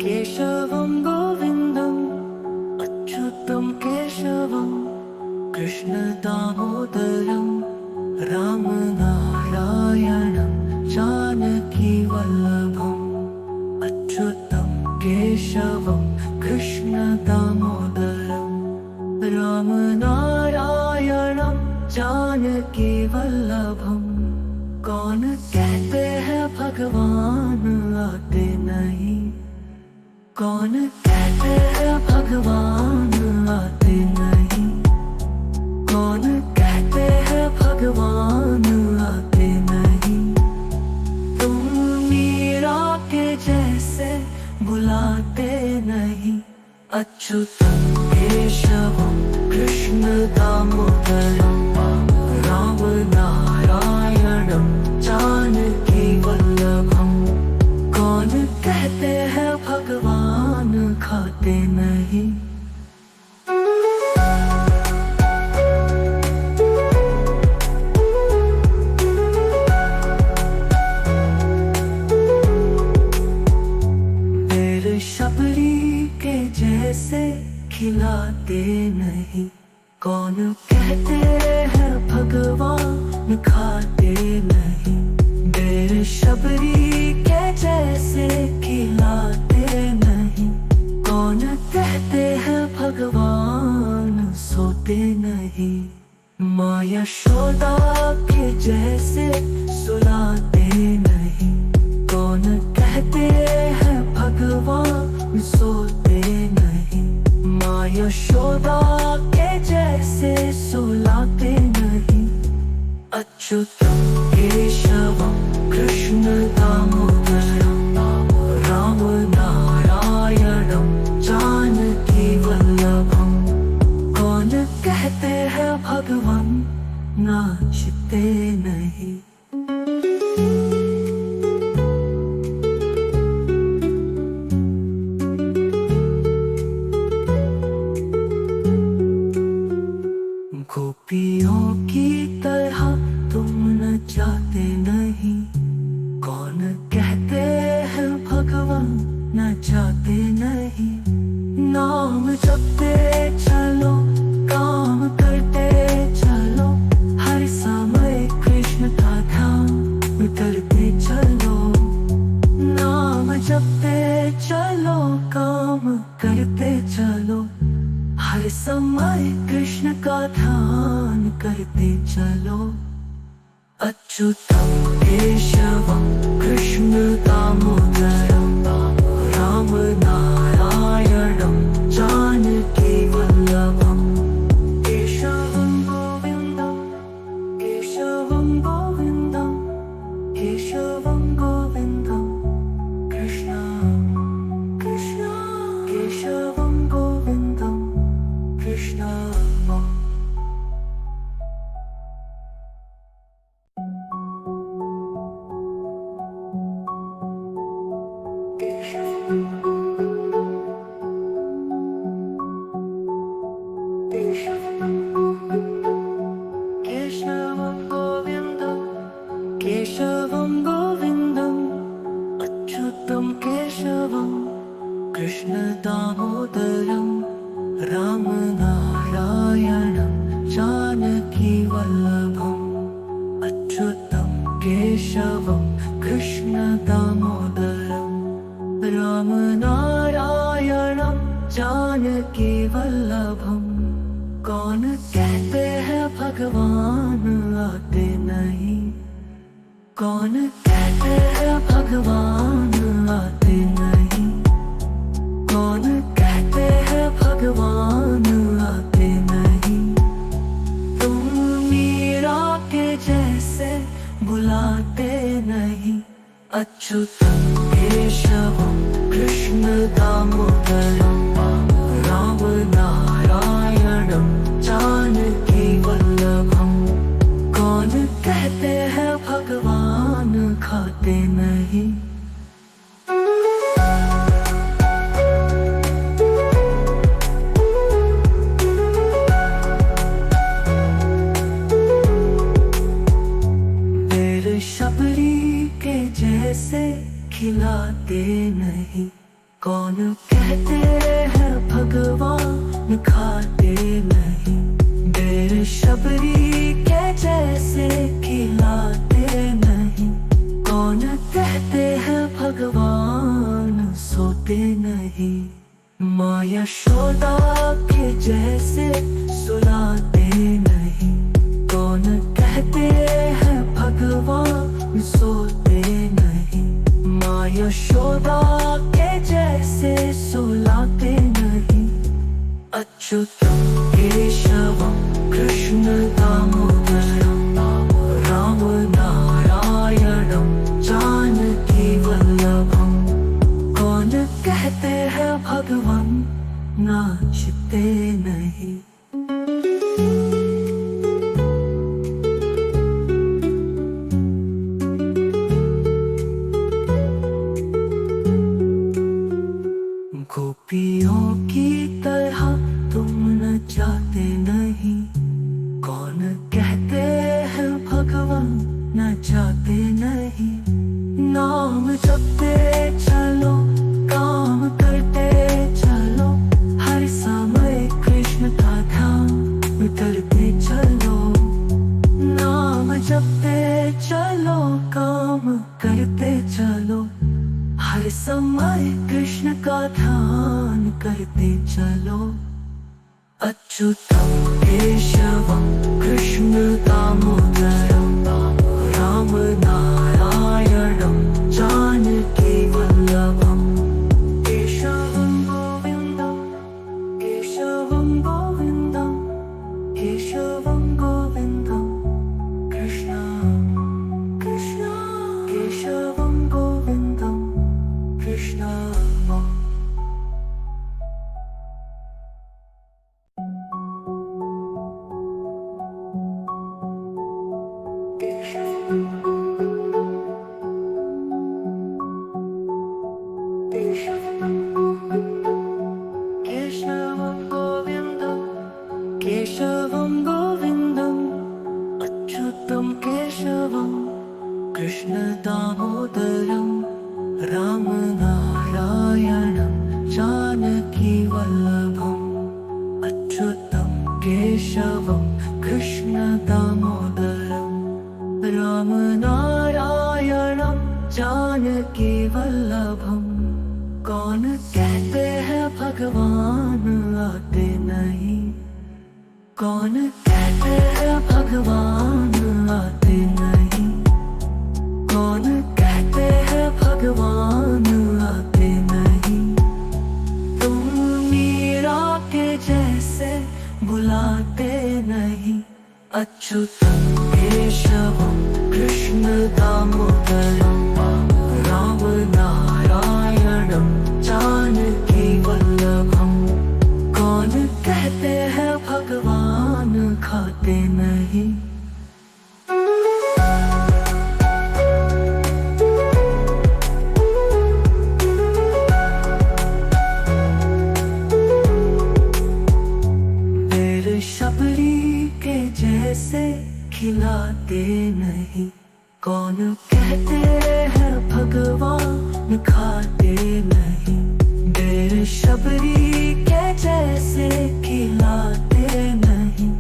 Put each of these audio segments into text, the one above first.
केशवं गोविन्दम् अच्युतं केशवं कृष्णदामोदरं रामनारायणं जानकीवल्लभम् अच्युतं केशवं कृष्णदामोदरं रामनारायणं जानकीवल्लभम्। कौन कहते हैं भगवान आते नहीं, कौन कहते हैं भगवान आते नहीं, कौन कहते हैं भगवान आते नहीं। तुम मीरा के जैसे बुलाते नहीं, अच्युतं केशवं कृष्ण दामोदरं रामनारायणं जानकीवल्लभम्। कौन कहते हैं भगवान खाते नहीं। मेरे शबरी के जैसे खिलाते नहीं, कौन कहते हैं भगवान खाते नहीं। मेरे शबरी के जैसे खिलाते नहीं, कौन कहते हैं भगवान सोते नहीं। माँ यशोदा के जैसे सुलाते नहीं, कौन कहते हैं भगवान सोते नहीं। माँ यशोदा के जैसे सुलाते नहीं, अच्युतं केशवं कृष्ण दामोदरं रामनारायणं जानकीवल्लभम्। कौन कहते हैं भगवान नाचते नहीं। गोपियों की तरह तुम न जाते नहीं, कौन कहते हैं भगवान न जाते नहीं। नाम जपते चलो, काम करते चलो, हर समय कृष्ण का ध्यान करते चलो। नाम जपते चलो, काम करते चलो, हर समय कृष्ण का ध्यान करते चलो। अच्युतं केशवं कृष्ण दामोदरं रामनारायणं जानकीवल्लभम्। केशवं गोविन्दं केशवं गोविन्दं केशवं गोविन्दं कृष्ण कृष्ण केशवं गोविन्दं कृष्ण। केशवं गोविन्दं केशवं गोविन्दम् अच्युतं केशवं कृष्ण दामोदरं रामनारायणं जानकीवल्लभम्। अच्युतं केशवं कृष्ण दामोदरं रामनारायणं जानकीवल्लभम्। कौन कहते हैं भगवान आते नहीं, कौन कहते हैं भगवान आते नहीं, कौन कहते हैं भगवान आते नहीं। तुम मीरा के जैसे बुलाते नहीं, अच्युतं केशवं कृष्ण दामोदरं रामनारायणं जानकीवल्लभम्। कौन कहते हैं भगवान खाते नहीं। मेरे शबरी के जैसे खिलाते नहीं, कौन कहते हैं भगवान खाते नहीं, बेशबरी के जैसे खिलाते नहीं। कौन कहते हैं भगवान सोते नहीं, माँ यशोदा के जैसे सुलाते नहीं। कौन कहते हैं भगवान सोते नहीं, माँ यशोदा के जैसे सुलाते नहीं। अच्युतम केशवम कृष्ण दामोदरम, राम नारायणम जानकी वल्लभम। कौन कहते हैं भगवान नाचते नहीं। गोपियों की तरह तुम न जाते नहीं, कौन कहते हैं भगवान न जाते नहीं। नाम जपते चलो, काम करते चलो, हर समय कृष्ण का ध्यान करते चलो। नाम जपते चलो, काम करते चलो, हर समय कृष्ण का ध्यान करते चलो। अच्युतम केशवम कृष्ण दामोदरम, राम नारायणम जानकी वल्लभम। केशवम गोविंदम, केशवम गोविंदम, केशवम गोविंदम, कृष्ण कृष्ण केशवम गोविंदम कृष्ण। केशवम गोविंदम, केशवम गोविंदम, अच्युतम केशवम कृष्ण दामोदरम, राम नारायणम जानकी वल्लभम। अच्युतम केशवम कृष्ण दामोदरम, राम नारायणम जानकी वल्लभम। कौन कहते हैं भगवान आते नहीं, कौन कहते हैं भगवान आते नहीं। कौन कहते हैं भगवान आते नहीं। तुम मीरा के जैसे बुलाते नहीं। अच्युतम केशवम कृष्ण दामोदरम, राम नारायणम जानकी वल्लभम। कौन कहते हैं भगवान खाते नहीं। बेशबरी के जैसे खिलाते नहीं। कौन कहते हैं भगवान खाते नहीं। बेशबरी के जैसे खिलाते नहीं।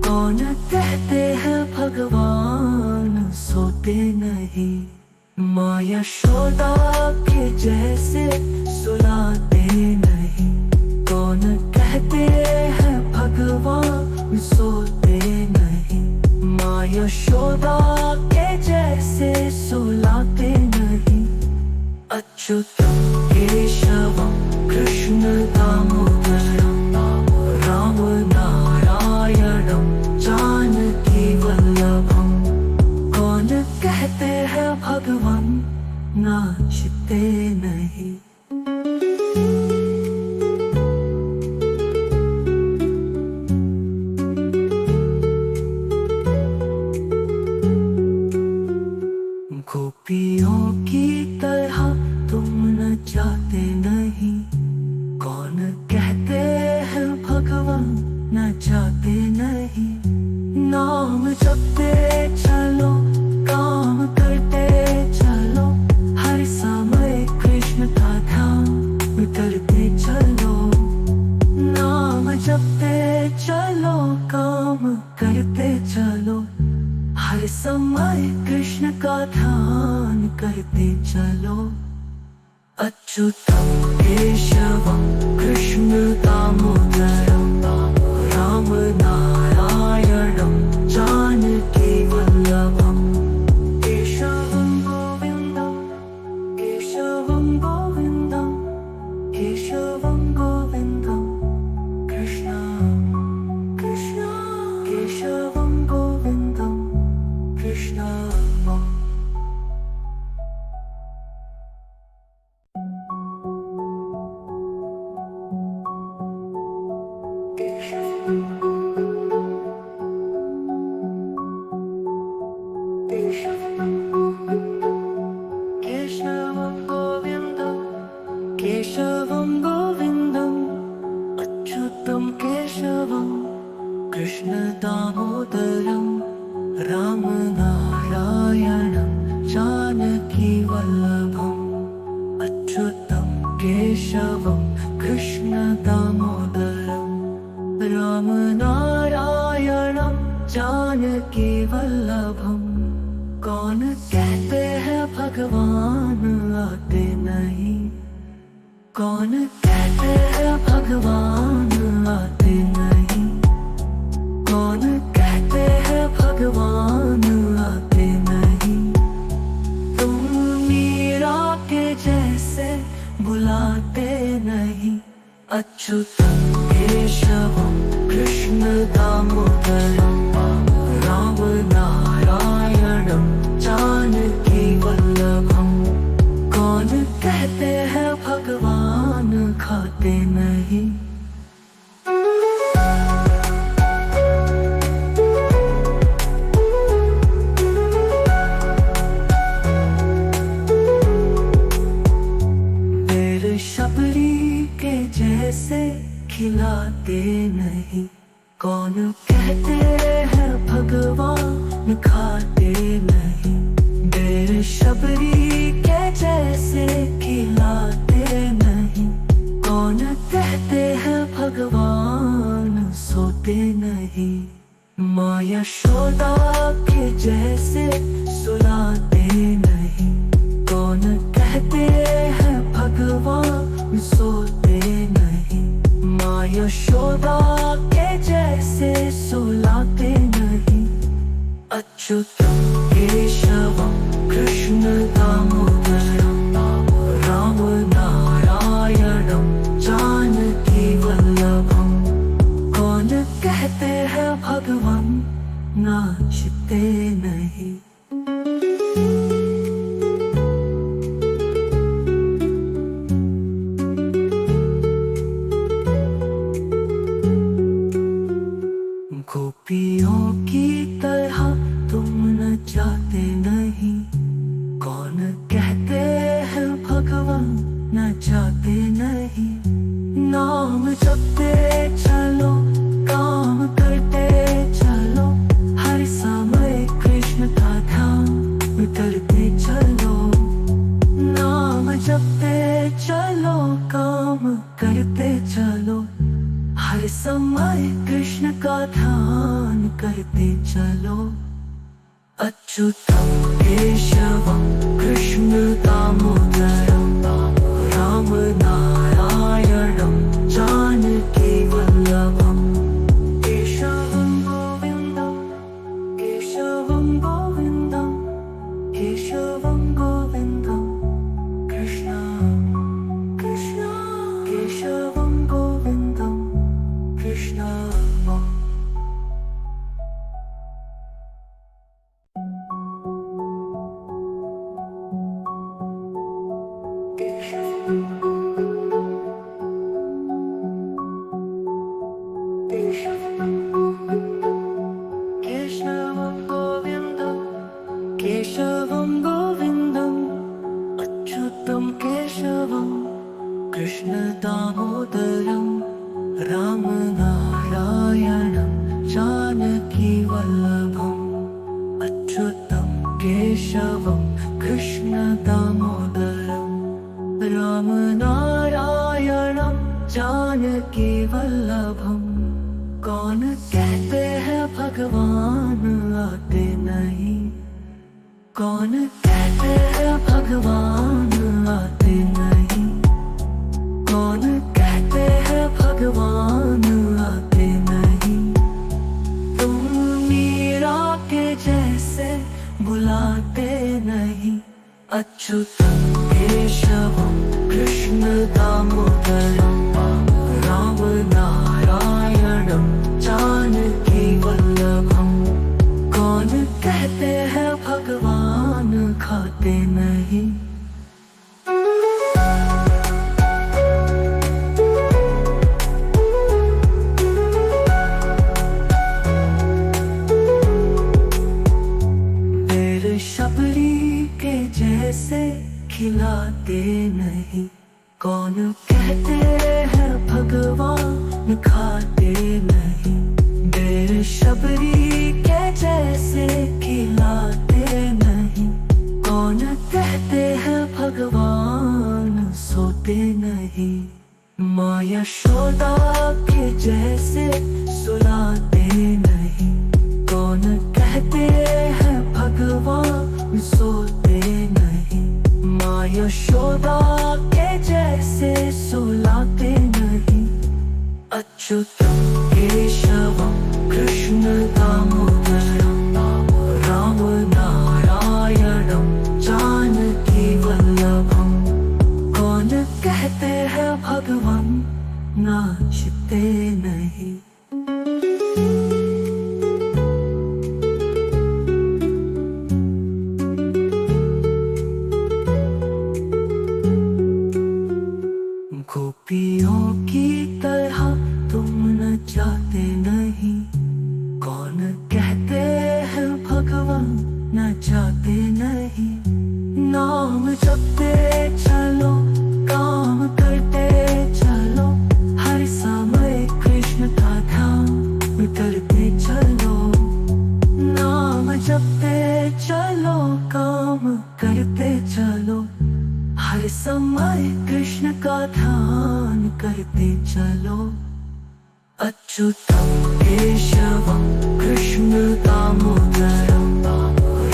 कौन कहते हैं भगवान सोते नहीं। माँ यशोदा के जैसे सुलाते नहीं। कौन कहते हैं भगवान सोते नहीं। माँ यशोदा के जैसे सुलाते नहीं। अच्युतम केशवम कृष्ण दामोदरम, राम नारायणम जानकी वल्लभम। कौन कहते हैं भगवान नाचते नहीं। गोपियों की तरह तुम न जाते नहीं। कौन कहते हैं भगवान न जाते नहीं। नाम जपते चलो, काम करते चलो, हर समय कृष्ण का ध्यान अच्युतं केशवं कृष्ण दामोदरं राम नारायणं जानकी वल्लभं केशवं गोविन्दं केशवं गोविन्दं केशवं गोविन्दं कृष्ण कृष्ण केशवं गोविन्दं कृष्ण केशवं गोविन्दं केशवं गोविन्दम् अच्युतं केशवं कृष्ण दामोदरं राम नारायणं जानकी वल्लभम् अच्युतं केशवं कृष्ण दामोदरं राम नारायणं जानकी वल्लभम् कौन कहते हैं भगवान आते नहीं, कौन कहते हैं भगवान आते नहीं, कौन कहते हैं भगवान आते नहीं। तुम मीरा के जैसे बुलाते नहीं, अच्युतं केशवं कृष्ण दामोदरं राम नारायणं जानकी वल्लभं। कौन कहते हैं भगवान खाते नहीं। मेरे शबरी के जैसे खिलाते नहीं, कौन कहते हैं भगवान खाते नहीं। मेरे शबरी के जैसे खिलाते नहीं, कौन कहते हैं भगवान सोते नहीं। माँ यशोदा के जैसे सुलाते नहीं, कौन कहते हैं भगवान सोते नहीं। माँ यशोदा के जैसे सुलाते नहीं, अच्युतं केशवं कृष्ण दामोदरं राम नारायणं जानकी वल्लभं। कौन कहते हैं भगवान नाचते नहीं। गोपियों की तरह तुम न जाते नहीं, कौन कहते हैं भगवान न जाते नहीं। नाम जपते चलो काम करते चलो, हर समय कृष्ण का ध्यान करते चलो। नाम जपते चलो काम करते चलो, हर समय कृष्ण का ध्यान करते चलो। अच्युतं केशवं कृष्ण दामोदरं राम नारायणं जानकी वल्लभं केशवं गोविन्दं केशवं गोविन्दं केशवं गोविन्दं कृष्ण कृष्ण केशवं गोविन्दं कृष्ण। केशवं गोविन्दं केशवं गोविन्दम् अच्युतं केशवं कृष्ण दामोदरं राम नारायणं जानकी वल्लभम् अच्युतं केशवं कृष्ण दामोदरं राम नारायणं जानकी वल्लभम्। कौन कहते हैं भगवान आते नहीं, कौन कहते हैं भगवान आते नहीं, अच्युतं केशवं कृष्ण दामोदरं रामनारायणं जानकी वल्लभं। कौन कहते हैं भगवान खाते नहीं। शबरी के जैसे खिलाते नहीं। कौन कहते हैं भगवान खाते नहीं। देर शबरी के जैसे खिलाते नहीं। कौन कहते हैं भगवान सोते नहीं। माँ यशोदा के जैसे सुलाते नहीं। कौन कहते हैं भगवान सोते नहीं। माँ यशोदा के जैसे सुलाते नहीं। अच्युतं केशवं कृष्ण दामोदरं रामनारायणं जानकी वल्लभं। कौन कहते हैं भगवान नाचते नहीं। गोपियों की तरह तुम न जाते नहीं। कौन कहते हैं भगवान न जाते नहीं। नाम जपते चलो काम करते चलो। हर समय कृष्ण का ध्यान करते चलो। नाम जपते चलो काम करते चलो। हर समय कृष्ण का ध्यान करते चलो। अच्युतं केशवं कृष्ण दामोदरं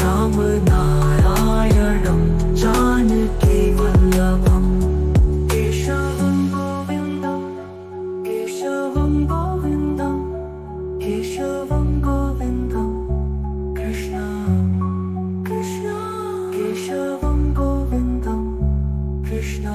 रामनारायणं जानकी वल्लभं। केशवं गोविन्दं केशवं गोविन्दं केशवं गोविन्दं कृष्ण कृष्ण केशवं गोविन्दं कृष्ण।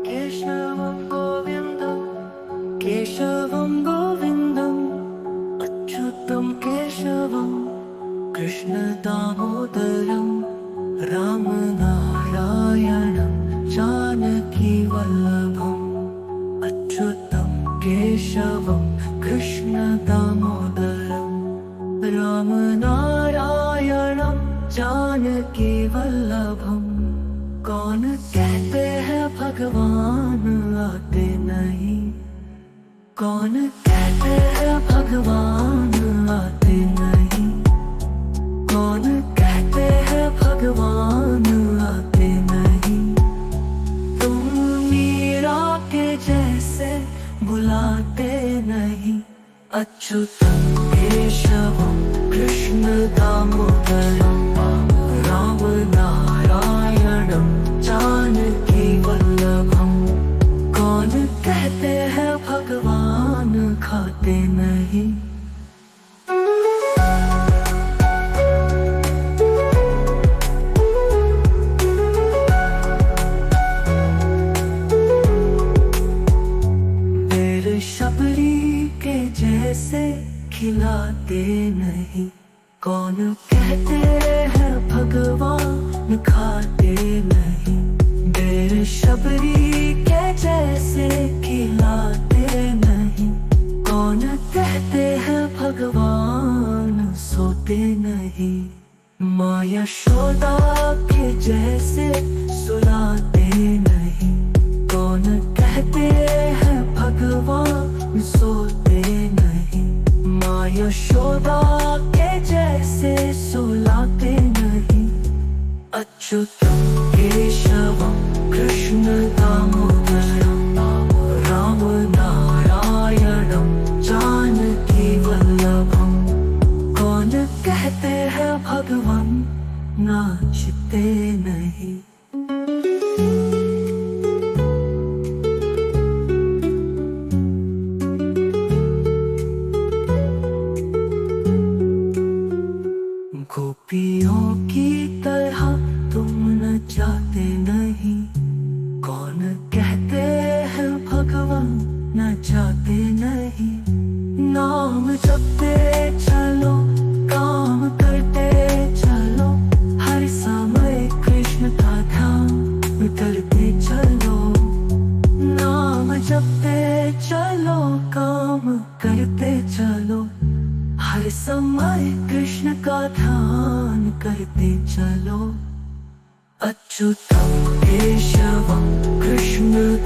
केशवं गोविन्दं केशवं गोविन्दं अच्युतं केशवं कृष्ण दामोदरं रामनारायणं जानकी वल्लभं। अच्युतं केशवं कृष्ण दामोदरं रामनारायणं जानकी वल्लभं। कौन कहते हैं भगवान आते नहीं। कौन कहते हैं भगवान आते नहीं। कौन कहते हैं भगवान आते नहीं। तुम मीरा के जैसे बुलाते नहीं। अच्युतं केशवं कृष्ण दामोदरं रामनारायणं जानकी वल्लभं। कौन कहते हैं भगवान खाते नहीं। शबरी के जैसे खिलाते नहीं। कौन कहते हैं भगवान खाते नहीं। देर शबरी के जैसे खिलाते नहीं। कौन कहते हैं भगवान सोते नहीं। माँ यशोदा के जैसे सुलाते नहीं। कौन कहते हैं भगवान सोते नहीं। माँ यशोदा के जैसे सुलाते नहीं। अच्युतं केशवं कृष्ण दामोदरं रामनारायणं जानकी वल्लभं। कौन कहते हैं भगवान ना जाते नहीं। नाम जपते चलो, काम करते चलो, हर समय कृष्ण का ध्यान करते चलो। नाम जपते चलो, काम करते चलो, हर समय कृष्ण का ध्यान करते चलो। अच्युतम केशवम कृष्ण